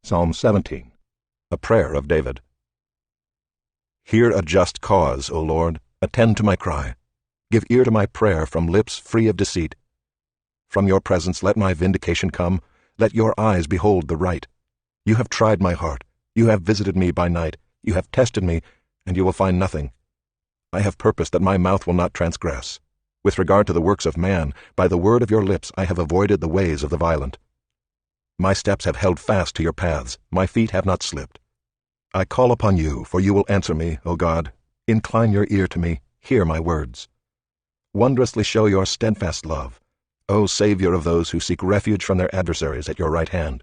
Psalm 17, a prayer of David. Hear a just cause, O Lord, attend to my cry. Give ear to my prayer from lips free of deceit. From your presence let my vindication come. Let your eyes behold the right. You have tried my heart. You have visited me by night. You have tested me, and you will find nothing. I have purposed that my mouth will not transgress. With regard to the works of man, by the word of your lips I have avoided the ways of the violent. My steps have held fast to your paths. My feet have not slipped. I call upon you, for you will answer me, O God. Incline your ear to me. Hear my words. Wondrously show your steadfast love, O Savior of those who seek refuge from their adversaries at your right hand.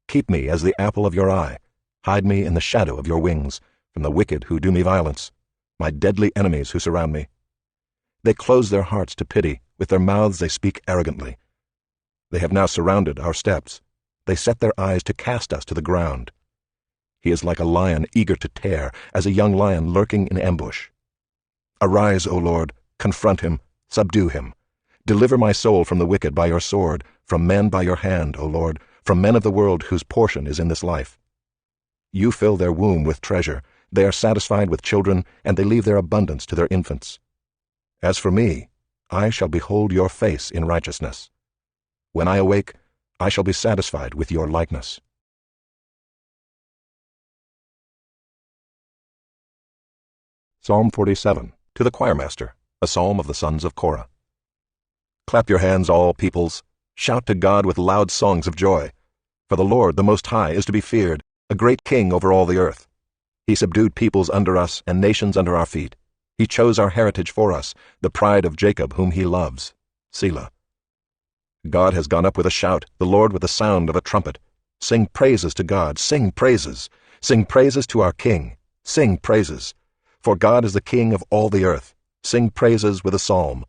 Keep me as the apple of your eye. Hide me in the shadow of your wings, from the wicked who do me violence, my deadly enemies who surround me. They close their hearts to pity. With their mouths they speak arrogantly. They have now surrounded our steps. They set their eyes to cast us to the ground. He is like a lion eager to tear, as a young lion lurking in ambush. Arise, O Lord, confront him, subdue him. Deliver my soul from the wicked by your sword, from men by your hand, O Lord, from men of the world whose portion is in this life. You fill their womb with treasure. They are satisfied with children, and they leave their abundance to their infants. As for me, I shall behold your face in righteousness. When I awake, I shall be satisfied with your likeness. Psalm 47, to the choirmaster, a psalm of the sons of Korah. Clap your hands, all peoples. Shout to God with loud songs of joy. For the Lord, the Most High, is to be feared, a great king over all the earth. He subdued peoples under us and nations under our feet. He chose our heritage for us, the pride of Jacob whom he loves. Selah. God has gone up with a shout, the Lord with the sound of a trumpet. Sing praises to God, sing praises. Sing praises to our King, sing praises. For God is the King of all the earth. Sing praises with a psalm.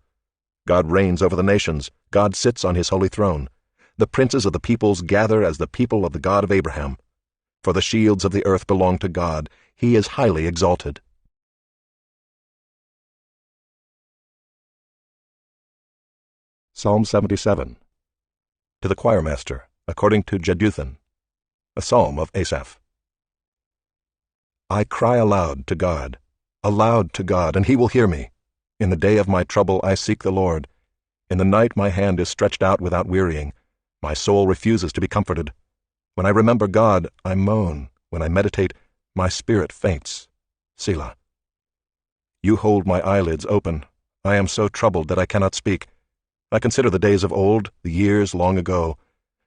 God reigns over the nations. God sits on his holy throne. The princes of the peoples gather as the people of the God of Abraham. For the shields of the earth belong to God. He is highly exalted. Psalm 77, to the choirmaster, according to Jeduthun, a psalm of Asaph. I cry aloud to God, and he will hear me. In the day of my trouble I seek the Lord. In the night my hand is stretched out without wearying. My soul refuses to be comforted. When I remember God, I moan. When I meditate, my spirit faints. Selah. You hold my eyelids open. I am so troubled that I cannot speak. I consider the days of old, the years long ago.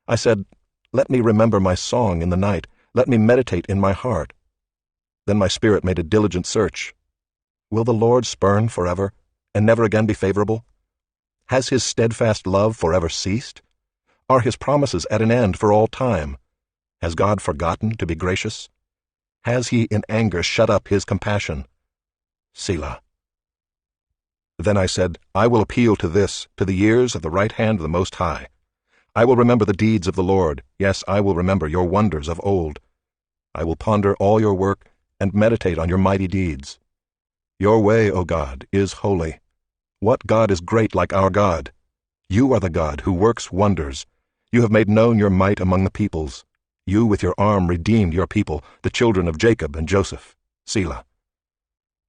I said, let me remember my song in the night. Let me meditate in my heart. Then my spirit made a diligent search. Will the Lord spurn forever, and never again be favorable? Has his steadfast love forever ceased? Are his promises at an end for all time? Has God forgotten to be gracious? Has he in anger shut up his compassion? Selah. Then I said, I will appeal to the years of the right hand of the Most High. I will remember the deeds of the Lord. Yes, I will remember your wonders of old. I will ponder all your work and meditate on your mighty deeds. Your way, O God, is holy. What God is great like our God? You are the God who works wonders. You have made known your might among the peoples. You with your arm redeemed your people, the children of Jacob and Joseph. Selah.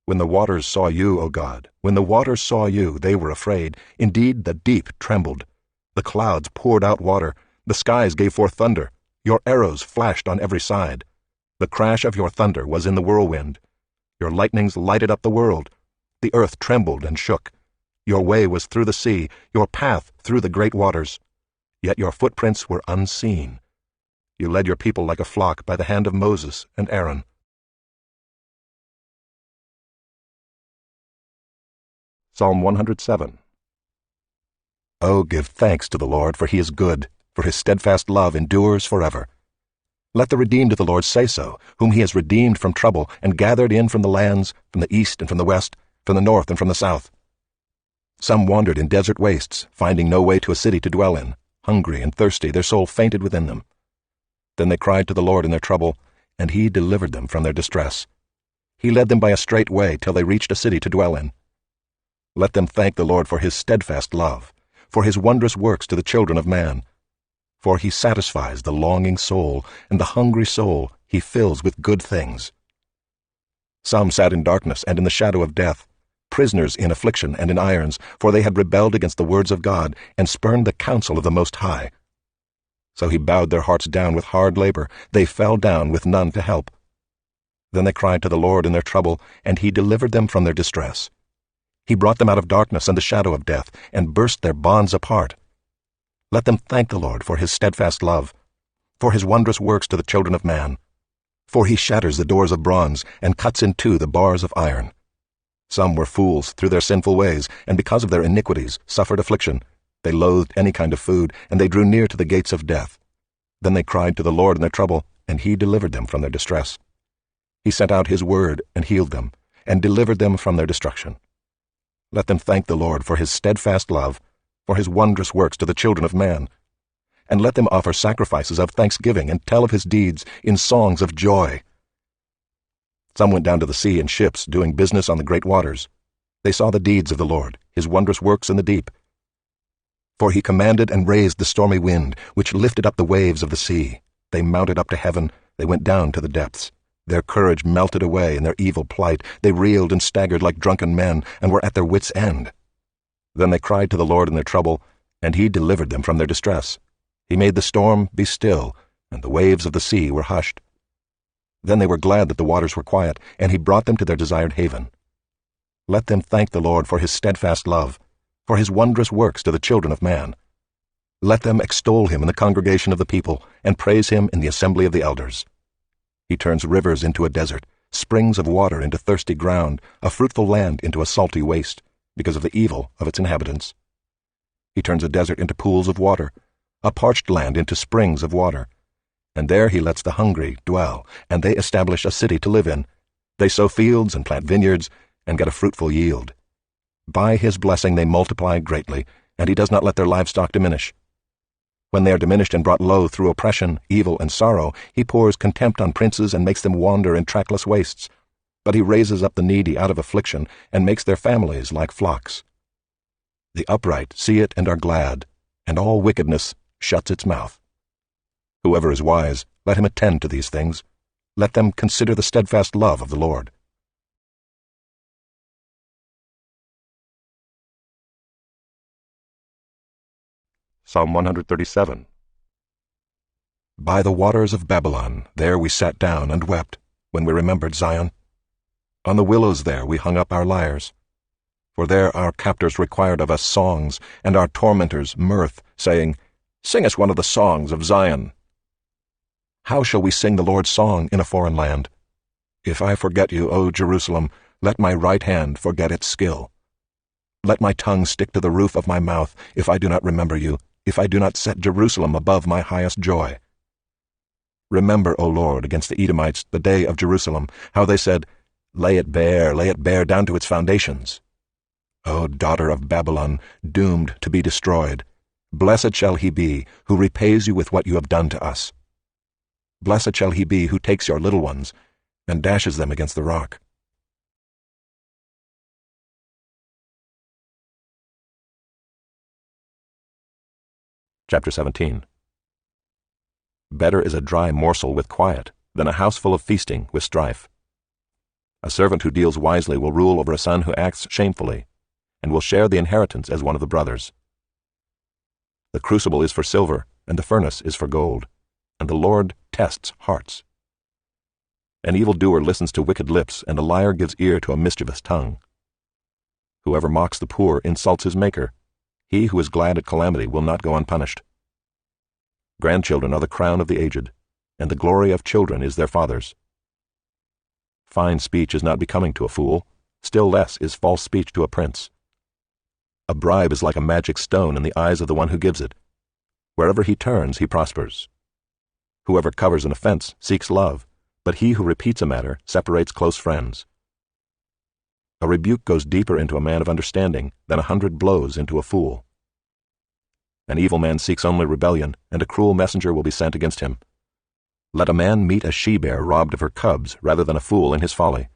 When the waters saw you, O God, when the waters saw you, they were afraid. Indeed, the deep trembled. The clouds poured out water. The skies gave forth thunder. Your arrows flashed on every side. The crash of your thunder was in the whirlwind. Your lightnings lighted up the world. The earth trembled and shook. Your way was through the sea, your path through the great waters. Yet your footprints were unseen. You led your people like a flock by the hand of Moses and Aaron. Psalm 107. Oh, give thanks to the Lord, for he is good, for his steadfast love endures forever. Let the redeemed of the Lord say so, whom he has redeemed from trouble and gathered in from the lands, from the east and from the west, from the north and from the south. Some wandered in desert wastes, finding no way to a city to dwell in. Hungry and thirsty, their soul fainted within them. Then they cried to the Lord in their trouble, and he delivered them from their distress. He led them by a straight way till they reached a city to dwell in. Let them thank the Lord for his steadfast love, for his wondrous works to the children of man. For he satisfies the longing soul, and the hungry soul he fills with good things. Some sat in darkness and in the shadow of death, prisoners in affliction and in irons, for they had rebelled against the words of God, and spurned the counsel of the Most High. So he bowed their hearts down with hard labor. They fell down with none to help. Then they cried to the Lord in their trouble, and he delivered them from their distress. He brought them out of darkness and the shadow of death, and burst their bonds apart. Let them thank the Lord for his steadfast love, for his wondrous works to the children of man. For he shatters the doors of bronze, and cuts in two the bars of iron. Some were fools through their sinful ways, and because of their iniquities suffered affliction. They loathed any kind of food, and they drew near to the gates of death. Then they cried to the Lord in their trouble, and he delivered them from their distress. He sent out his word and healed them, and delivered them from their destruction. Let them thank the Lord for his steadfast love, for his wondrous works to the children of man. And let them offer sacrifices of thanksgiving and tell of his deeds in songs of joy. Some went down to the sea in ships, doing business on the great waters. They saw the deeds of the Lord, his wondrous works in the deep. For he commanded and raised the stormy wind, which lifted up the waves of the sea. They mounted up to heaven, they went down to the depths. Their courage melted away in their evil plight. They reeled and staggered like drunken men, and were at their wits' end. Then they cried to the Lord in their trouble, and he delivered them from their distress. He made the storm be still, and the waves of the sea were hushed. Then they were glad that the waters were quiet, and he brought them to their desired haven. Let them thank the Lord for his steadfast love, for his wondrous works to the children of man. Let them extol him in the congregation of the people, and praise him in the assembly of the elders. He turns rivers into a desert, springs of water into thirsty ground, a fruitful land into a salty waste, because of the evil of its inhabitants. He turns a desert into pools of water, a parched land into springs of water. And there he lets the hungry dwell, and they establish a city to live in. They sow fields and plant vineyards, and get a fruitful yield. By his blessing they multiply greatly, and he does not let their livestock diminish. When they are diminished and brought low through oppression, evil, and sorrow, he pours contempt on princes and makes them wander in trackless wastes. But he raises up the needy out of affliction, and makes their families like flocks. The upright see it and are glad, and all wickedness shuts its mouth. Whoever is wise, let him attend to these things. Let them consider the steadfast love of the Lord. Psalm 137. By the waters of Babylon, there we sat down and wept, when we remembered Zion. On the willows there we hung up our lyres. For there our captors required of us songs, and our tormentors mirth, saying, Sing us one of the songs of Zion. How shall we sing the Lord's song in a foreign land? If I forget you, O Jerusalem, let my right hand forget its skill. Let my tongue stick to the roof of my mouth, if I do not remember you, if I do not set Jerusalem above my highest joy. Remember, O Lord, against the Edomites, the day of Jerusalem, how they said, lay it bare down to its foundations. O daughter of Babylon, doomed to be destroyed, blessed shall he be who repays you with what you have done to us. Blessed shall he be who takes your little ones and dashes them against the rock. Chapter 17. Better is a dry morsel with quiet than a house full of feasting with strife. A servant who deals wisely will rule over a son who acts shamefully, and will share the inheritance as one of the brothers. The crucible is for silver, and the furnace is for gold, and the Lord tests hearts. An evildoer listens to wicked lips, and a liar gives ear to a mischievous tongue. Whoever mocks the poor insults his Maker. He who is glad at calamity will not go unpunished. Grandchildren are the crown of the aged, and the glory of children is their fathers. Fine speech is not becoming to a fool, still less is false speech to a prince. A bribe is like a magic stone in the eyes of the one who gives it. Wherever he turns, he prospers. Whoever covers an offense seeks love, but he who repeats a matter separates close friends. A rebuke goes deeper into a man of understanding than 100 blows into a fool. An evil man seeks only rebellion, and a cruel messenger will be sent against him. Let a man meet a she-bear robbed of her cubs rather than a fool in his folly.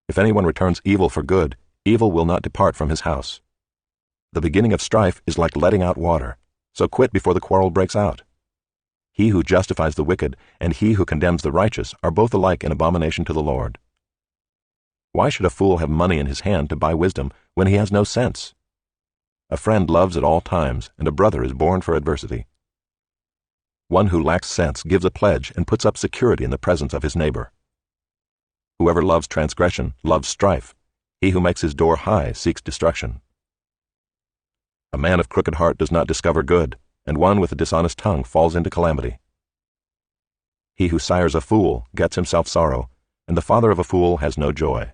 If anyone returns evil for good, evil will not depart from his house. The beginning of strife is like letting out water, so quit before the quarrel breaks out. He who justifies the wicked and he who condemns the righteous are both alike an abomination to the Lord. Why should a fool have money in his hand to buy wisdom when he has no sense? A friend loves at all times, and a brother is born for adversity. One who lacks sense gives a pledge and puts up security in the presence of his neighbor. Whoever loves transgression loves strife. He who makes his door high seeks destruction. A man of crooked heart does not discover good, and one with a dishonest tongue falls into calamity. He who sires a fool gets himself sorrow, and the father of a fool has no joy.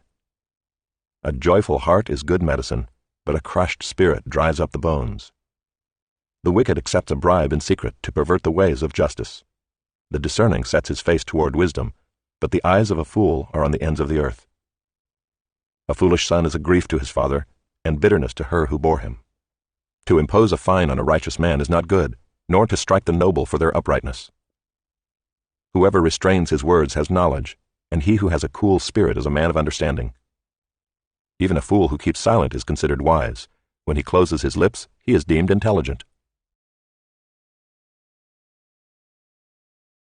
A joyful heart is good medicine, but a crushed spirit dries up the bones. The wicked accepts a bribe in secret to pervert the ways of justice. The discerning sets his face toward wisdom, but the eyes of a fool are on the ends of the earth. A foolish son is a grief to his father, and bitterness to her who bore him. To impose a fine on a righteous man is not good, nor to strike the noble for their uprightness. Whoever restrains his words has knowledge, and he who has a cool spirit is a man of understanding. Even a fool who keeps silent is considered wise. When he closes his lips, he is deemed intelligent.